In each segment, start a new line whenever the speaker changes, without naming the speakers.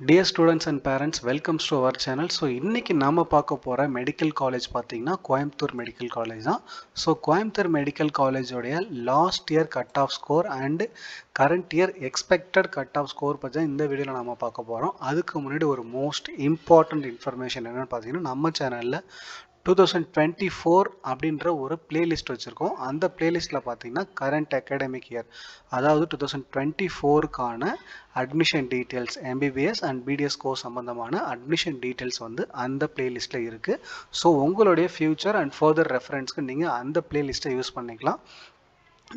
Dear students and parents, welcome to our channel. So இன்னைக்கு நாம பார்க்க போற மெடிக்கல் காலேஜ் பாத்தீங்கன்னா கோயம்புத்தூர் மெடிக்கல் காலேஜ் தான். ஸோ கோயம்புத்தூர் மெடிக்கல் காலேஜோடைய last year cut off score and current year expected cut off score பற்றி இந்த வீடியோவில் நாம பார்க்க போகிறோம். அதுக்கு முன்னாடி ஒரு மோஸ்ட் இம்பார்ட்டன்ட் இன்ஃபர்மேஷன் என்னென்னு பார்த்தீங்கன்னா நம்ம சேனலில் 2024 அப்படின்ற ஒரு பிளேலிஸ்ட் வச்சுருக்கோம். அந்த பிளேலிஸ்ட்டில் பார்த்தீங்கன்னா கரண்ட் அகாடமிக் இயர் அதாவது 2024க்கான admission details MBBS and BDS course சம்பந்தமான அட்மிஷன் டீட்டெயில்ஸ் வந்து அந்த பிளேலிஸ்ட்டில் இருக்குது. ஸோ உங்களுடைய ஃபியூச்சர் அண்ட் ஃபர்தர் ரெஃபரன்ஸ்க்கு நீங்கள் அந்த பிளேலிஸ்ட்டை யூஸ் பண்ணிக்கலாம்.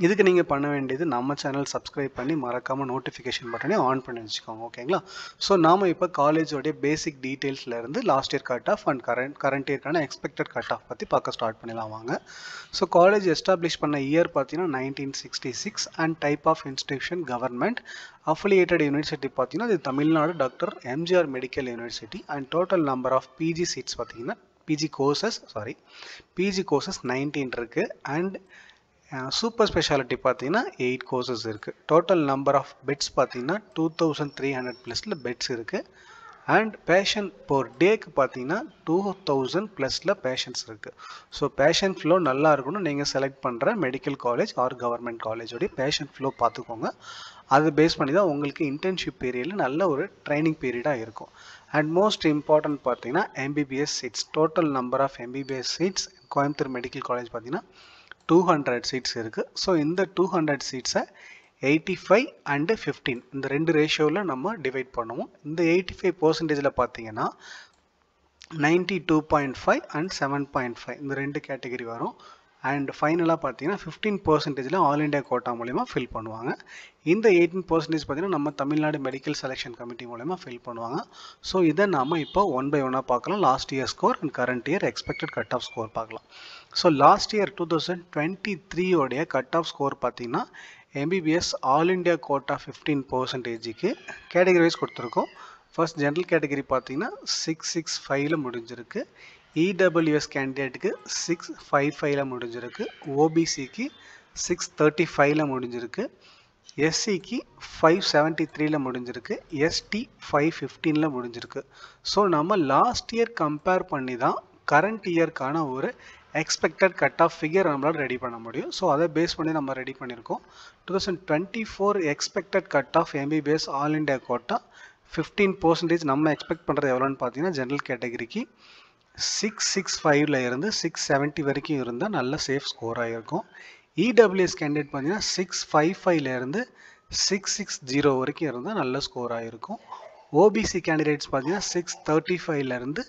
இதுக்கு நீங்கள் பண்ண வேண்டியது நம்ம சேனல் சப்ஸ்கிரைப் பண்ணி மறக்காமல் நோட்டிஃபிகேஷன் பட்டனே ஆன் பண்ணி வச்சுக்கோங்க. ஓகேங்களா? ஸோ நாம் இப்போ காலேஜோடைய பேசிக் டீட்டெயில்ஸ்லேருந்து last year cut off and current இயர்க்கான எக்ஸ்பெக்டட் கட் ஆஃப் பற்றி பார்க்க ஸ்டார்ட் பண்ணிடலாம் வாங்க. ஸோ காலேஜ் எஸ்டாப்ளிஷ் பண்ண இயர் பார்த்தீங்கன்னா 1966 and type of institution government affiliated university பார்த்தீங்கன்னா இது Tamil Nadu doctor MGR medical university and total number of PG seats பார்த்தீங்கன்னா பிஜி கோர்சஸ் 19 இருக்குது அண்ட் சூப்பர் ஸ்பெஷாலிட்டி பார்த்தீங்கன்னா 8 கோர்சஸ் இருக்குது. டோட்டல் நம்பர் ஆஃப் பெட்ஸ் பார்த்தீங்கன்னா 2300 ப்ளஸில் பெட்ஸ் இருக்குது அண்ட் பேஷண்ட் பர் டேக்கு பார்த்தீங்கன்னா 2000 ப்ளஸில் பேஷண்ட்ஸ் இருக்குது. ஸோ பேஷண்ட் ஃப்ளோ நல்லா இருக்கணும். நீங்கள் செலக்ட் பண்ணுற மெடிக்கல் காலேஜ் ஆர் கவர்மெண்ட் காலேஜோடைய பேஷண்ட் ஃப்ளோ பார்த்துக்கோங்க. அது பேஸ் பண்ணி தான் உங்களுக்கு இன்டர்ன்ஷிப் பீரியடில் நல்ல ஒரு ட்ரைனிங் பீரியடாக இருக்கும். அண்ட் மோஸ்ட் இம்பார்ட்டன்ட் பார்த்தீங்கன்னா MBBS seats. Total number of MBBS seats Coimbatore medical college பார்த்தீங்கன்னா 200 சீட்ஸ் இருக்குது. ஸோ இந்த 200 சீட்ஸை 85 அண்ட் 15 இந்த ரெண்டு ரேஷியோவில் நம்ம டிவைட் பண்ணுவோம். இந்த 85% பார்த்தீங்கன்னா 92.5 அண்ட் 7.5 இந்த ரெண்டு கேட்டகரி வரும். அண்ட் ஃபைனலாக பார்த்தீங்கன்னா 15% ஆல் இண்டியா கோட்டா மூலமா ஃபில் பண்ணுவாங்க. இந்த 18% பார்த்தீங்கன்னா நம்ம தமிழ்நாடு மெடிக்கல் செலெக்ஷன் கமிட்டி மூலமா ஃபில் பண்ணுவாங்க. ஸோ இதை நாம் இப்போ ஒன் பை ஒன்னாக பார்க்கலாம். Last year score and current year expected cut off score பார்க்கலாம். ஸோ லாஸ்ட் இயர் 2023 உடைய கட் ஆஃப் ஸ்கோர் பார்த்தீங்கன்னா எம்பிபிஎஸ் ஆல் இண்டியா கோட்டா 15%க்கு கேட்டகரி வைஸ் கொடுத்துருக்கோம். ஃபர்ஸ்ட் ஜென்ரல் கேட்டகரி பார்த்தீங்கன்னா 665ல் முடிஞ்சிருக்கு. இடபிள்யூஎஸ் கேண்டிடேட்டுக்கு 655ல் முடிஞ்சிருக்கு. ஓபிசிக்கு 635ல் முடிஞ்சிருக்கு. எஸ்சிக்கு 573ல் முடிஞ்சிருக்கு. எஸ்டி 515ல் முடிஞ்சிருக்கு. ஸோ நம்ம லாஸ்ட் இயர் கம்பேர் பண்ணி தான் கரண்ட் இயர்க்கான ஒரு எக்ஸ்பெக்டட் கட் ஆஃப் ஃபிகர் நம்மளால் ரெடி பண்ண முடியும். ஸோ அதை பேஸ் பண்ணி நம்ம ரெடி பண்ணியிருக்கோம். 2024 expected cut off MBBS all India quota 15% நம்ம எக்ஸ்பெக்ட் பண்ணுறது எவ்வளோன்னு பார்த்தீங்கன்னா ஜென்ரல் கேட்டகரிக்கு 665ல் இருந்து 670 வரைக்கும் இருந்தால் நல்ல சேஃப் ஸ்கோராக இருக்கும். இடபிள்யூஎஸ் கேண்டிடேட் பார்த்தீங்கன்னா 655ல் இருந்து 660 வரைக்கும் இருந்தால் நல்ல ஸ்கோராக இருக்கும். ஓபிசி கேண்டிடேட்ஸ் பார்த்தீங்கன்னா 635ல் இருந்து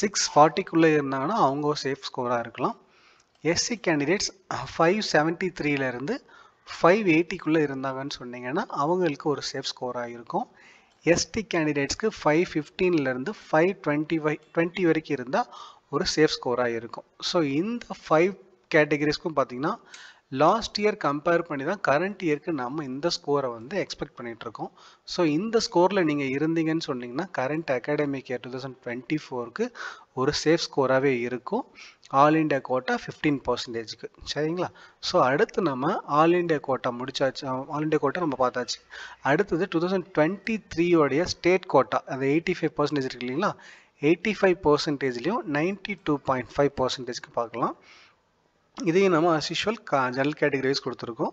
640க்குள்ளே இருந்தாங்கன்னா அவங்க சேஃப் ஸ்கோராக இருக்கலாம். எஸ்சி கேண்டிடேட்ஸ் 573ல் இருந்து 580க்குள்ளே இருந்தாங்கன்னு சொன்னீங்கன்னா அவங்களுக்கு ஒரு சேஃப் ஸ்கோராக இருக்கும். எஸ்டி கேண்டிடேட்ஸ்க்கு 515ல் இருந்து 520 வரைக்கும் இருந்தால் ஒரு சேஃப் ஸ்கோராக இருக்கும். ஸோ இந்த 5 கேட்டகரிஸ்க்கும் பார்த்தீங்கன்னா லாஸ்ட் இயர் கம்பேர் பண்ணி தான் கரண்ட் இயருக்கு நம்ம இந்த ஸ்கோரை வந்து எக்ஸ்பெக்ட் பண்ணிட்டு இருக்கோம். ஸோ இந்த ஸ்கோரில் நீங்கள் இருந்தீங்கன்னு சொன்னீங்கன்னா கரண்ட் அகாடமிக் இயர் 2024க்கு ஒரு சேஃப் ஸ்கோராகவே இருக்கும். ஆல் இண்டியா கோட்டா 15%க்கு சரிங்களா? ஸோ அடுத்து நம்ம ஆல் இண்டியா கோட்டா முடிச்சாச்சு. ஆல் இண்டியா கோட்டா நம்ம பார்த்தாச்சு. அடுத்தது 2023 உடைய ஸ்டேட் கோட்டா அது 85% இருக்கு இல்லைங்களா? 85%லையும் 92.5%க்கு பார்க்கலாம். இதையும் நம்ம as usual general category wise கொடுத்துருக்கோம்.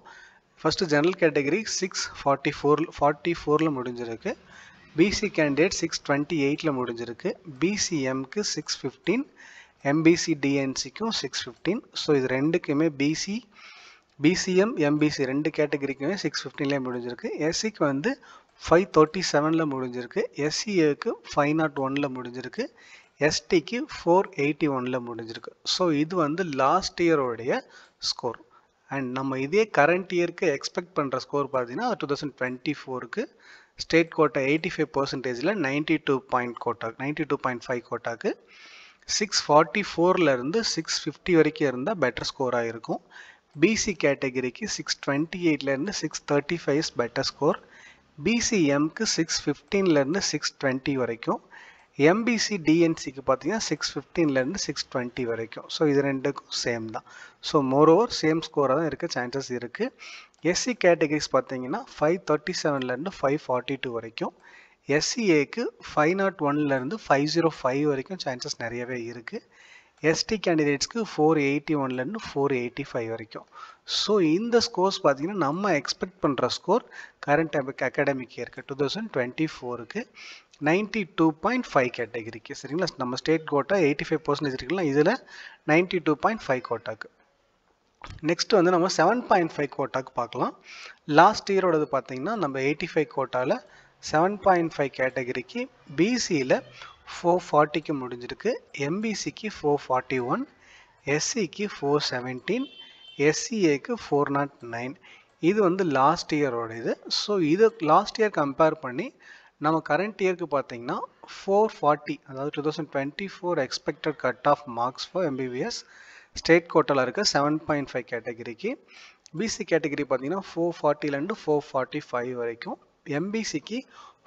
ஃபஸ்ட்டு ஜெனரல் கேட்டகரி 644ல் முடிஞ்சிருக்கு. பிசி கேண்டிடேட் 628ல் முடிஞ்சிருக்கு. பிசிஎம்க்கு 615, எம்பிசி டிஎன்சிக்கும் 615. ஸோ இது ரெண்டுக்குமே பிசிஎம் எம்பிசி ரெண்டு கேட்டகரிக்குமே 615லே முடிஞ்சிருக்கு. எஸ்சிக்கு வந்து 537ல் முடிஞ்சிருக்கு. எஸ்சிஏக்கு 501ல் முடிஞ்சிருக்கு. எஸ்டிக்கு 481ல் முடிஞ்சிருக்கு. ஸோ இது வந்து லாஸ்ட் இயரோடைய ஸ்கோர். அண்ட் நம்ம இதே கரண்ட் இயருக்கு எக்ஸ்பெக்ட் பண்ணுற ஸ்கோர் பார்த்தீங்கன்னா 2024க்கு ஸ்டேட் கோட்டா 85%ல் 92.5 கோட்டாக்கு 644ல் இருந்து 650 வரைக்கும் இருந்தால் பெட்டர் ஸ்கோராக இருக்கும். பிசி கேட்டகரிக்கு 628ல் இருந்து 635 பெட்டர் ஸ்கோர். பிசிஎம்க்கு 615ல் இருந்து 620 வரைக்கும். எம்பிசி டிஎன்சிக்கு பார்த்தீங்கன்னா 615ல் இருந்து 620 வரைக்கும். ஸோ இது ரெண்டுக்கும் சேம் தான். ஸோ மோரோவர் சேம் ஸ்கோராக தான் இருக்க சான்சஸ் இருக்குது. எஸ்சி கேட்டகரிஸ் பார்த்தீங்கன்னா 537ல் இருந்து 542 வரைக்கும். எஸ்சிஏக்கு 501லேருந்து 505 வரைக்கும் சான்சஸ் நிறையவே இருக்குது. எஸ்டி கேண்டிடேட்ஸ்க்கு 481லேருந்து 485 வரைக்கும். ஸோ இந்த ஸ்கோர்ஸ் பார்த்தீங்கன்னா நம்ம எக்ஸ்பெக்ட் பண்ணுற ஸ்கோர் கரண்ட் அகாடமிக் இயருக்கு 2024க்கு 92.5 கேட்டகரிக்கு. சரிங்களா? நம்ம ஸ்டேட் கோட்டா 85% இருக்குல்ல, இதில் 92.5 கோட்டாக்கு. நெக்ஸ்ட் வந்து நம்ம 7.5 கோட்டாக்கு பார்க்கலாம். லாஸ்ட் இயரோடது பார்த்தீங்கன்னா நம்ம 85 கோட்டாவில் 7.5 கேட்டகரிக்கு பிசியில் 440க்கு முடிஞ்சிருக்கு, எம்பிசிக்கு 441, எஸ்சிக்கு 417, எஸ்சிஏக்கு 409. இது வந்து லாஸ்ட் இயரோட இது. ஸோ இது லாஸ்ட் இயர் கம்பேர் பண்ணி நம்ம கரண்ட் இயருக்கு பார்த்தீங்கன்னா 440, அதாவது 2024 expected cut off marks for MBBS state கோட்டாவில் இருக்க 7.5 கேட்டகரிக்கு. பிசி கேட்டகரி பார்த்தீங்கன்னா 440லேருந்து 445 வரைக்கும், எம்பிசிக்கு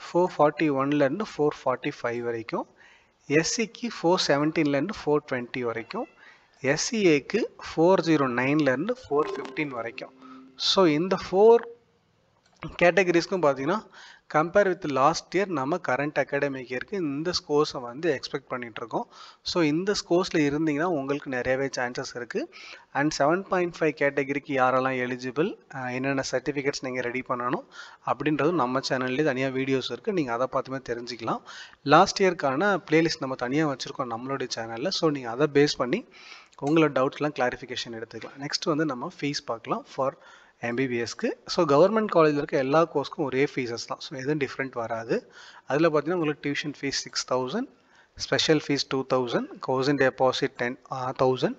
441லேருந்து 445 வரைக்கும், எஸ்சிக்கு 417லேருந்து 420 வரைக்கும், எஸ்சிஏக்கு 409லேருந்து 415 வரைக்கும். ஸோ இந்த 4 கேட்டகரிஸ்க்கும் பார்த்தீங்கன்னா கம்பேர் வித் லாஸ்ட் இயர் நம்ம கரண்ட் அகாடமிக் இயருக்கு இந்த ஸ்கோர்ஸை வந்து எக்ஸ்பெக்ட் பண்ணிகிட்ருக்கோம். ஸோ இந்த ஸ்கோர்ஸில் இருந்தீங்கன்னா உங்களுக்கு நிறையவே சான்சஸ் இருக்குது. அண்ட் 7.5 கேட்டகரிக்கு யாரெல்லாம் எலிஜிபிள், என்னென்ன சர்டிஃபிகேட்ஸ் நீங்கள் ரெடி பண்ணணும் அப்படின்றதும் நம்ம சேனல்லேயே தனியாக வீடியோஸ் இருக்குது, நீங்கள் அதை பார்த்துமே தெரிஞ்சுக்கலாம். லாஸ்ட் இயர்க்கான பிளேலிஸ்ட் நம்ம தனியாக வச்சுருக்கோம் நம்மளுடைய சேனலில். ஸோ நீங்கள் அதை பேஸ் பண்ணி உங்களோட டவுட்ஸ்லாம் கிளாரிஃபிகேஷன் எடுத்துக்கலாம். நெக்ஸ்ட் வந்து நம்ம ஃபீஸ் பார்க்கலாம் ஃபார் எம்பிபிஎஸ்க்கு. ஸோ கவர்மெண்ட் காலேஜில் இருக்க எல்லா கோர்ஸ்க்கும் ஒரே ஃபீஸஸ் தான். ஸோ எதுவும் டிஃப்ரெண்ட் வராது. அதில் பார்த்தீங்கன்னா உங்களுக்கு tuition fee 6000, special fee 2000, caution deposit 10,000,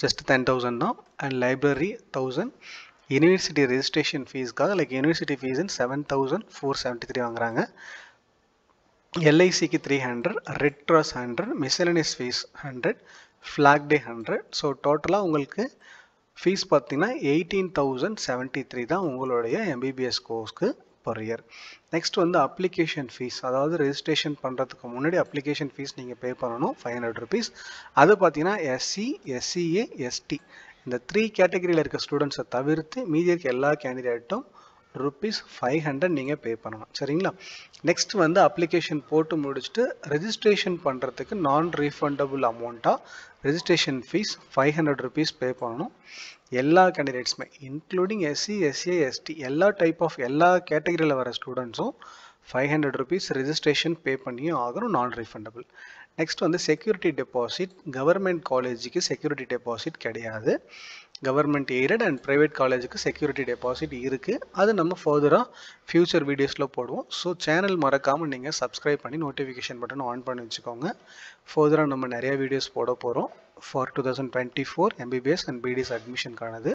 just 10,000 தான். And library 1000. யூனிவர்சிட்டி ரெஜிஸ்ட்ரேஷன் ஃபீஸ்க்காக லைக் யூனிவர்சிட்டி ஃபீஸ் 7,473 வாங்குறாங்க. எல்ஐசிக்கு 300, Red Cross 100, miscellaneous fee 100, flag day 100. So டோட்டலாக உங்களுக்கு ஃபீஸ் பார்த்தீங்கன்னா 18,073 தான் உங்களுடைய எம்பிபிஎஸ் கோர்ஸ்க்கு பர் இயர். நெக்ஸ்ட் வந்து அப்ளிகேஷன் ஃபீஸ், அதாவது ரெஜிஸ்ட்ரேஷன் பண்ணுறதுக்கு முன்னாடி அப்ளிகேஷன் ஃபீஸ் நீங்கள் பே பண்ணணும் 500 rupees. அது பார்த்தீங்கன்னா எஸ்சி, எஸ்சிஏ, எஸ்டி இந்த 3 கேட்டகரியில் இருக்க ஸ்டூடெண்ட்ஸை தவிர்த்து மீதி இருக்க எல்லா கேண்டிடேட்டும் ₹500 நீங்கள் பே பண்ணணும். சரிங்களா? நெக்ஸ்ட் வந்து அப்ளிகேஷன் போட்டு முடிச்சுட்டு ரெஜிஸ்ட்ரேஷன் பண்ணுறதுக்கு நான் ரீஃபண்டபுள் அமௌண்ட்டாக ரெஜிஸ்ட்ரேஷன் ஃபீஸ் 500 rupees பே பண்ணணும். எல்லா கேண்டிடேட்ஸுமே இன்க்ளூடிங் எஸ்சி, எஸ்சிஏ, எஸ்டி எல்லா கேட்டகரியில் வர ஸ்டூடெண்ட்ஸும் 500 rupees ரெஜிஸ்ட்ரேஷன் பே பண்ணியும் ஆகணும், நான் ரீஃபண்டபுள். நெக்ஸ்ட் வந்து செக்யூரிட்டி டெபாசிட். கவர்மெண்ட் காலேஜுக்கு செக்யூரிட்டி டெபாசிட் கிடையாது. கவர்மெண்ட் எய்டட் அண்ட் ப்ரைவேட் காலேஜுக்கு செக்யூரிட்டி டெபாசிட் இருக்குது. அது நம்ம ஃபர்தராக ஃபியூச்சர் வீடியோஸில் போடுவோம். ஸோ சேனல் மறக்காமல் நீங்கள் சப்ஸ்கிரைப் பண்ணி நோட்டிஃபிகேஷன் பட்டன் ஆன் பண்ணி வச்சுக்கோங்க. ஃபர்தராக நம்ம நிறைய வீடியோஸ் போட போகிறோம் ஃபார் 2024 எம்பிபிஎஸ் அண்ட் பிடிஎஸ் அட்மிஷனுக்கானது.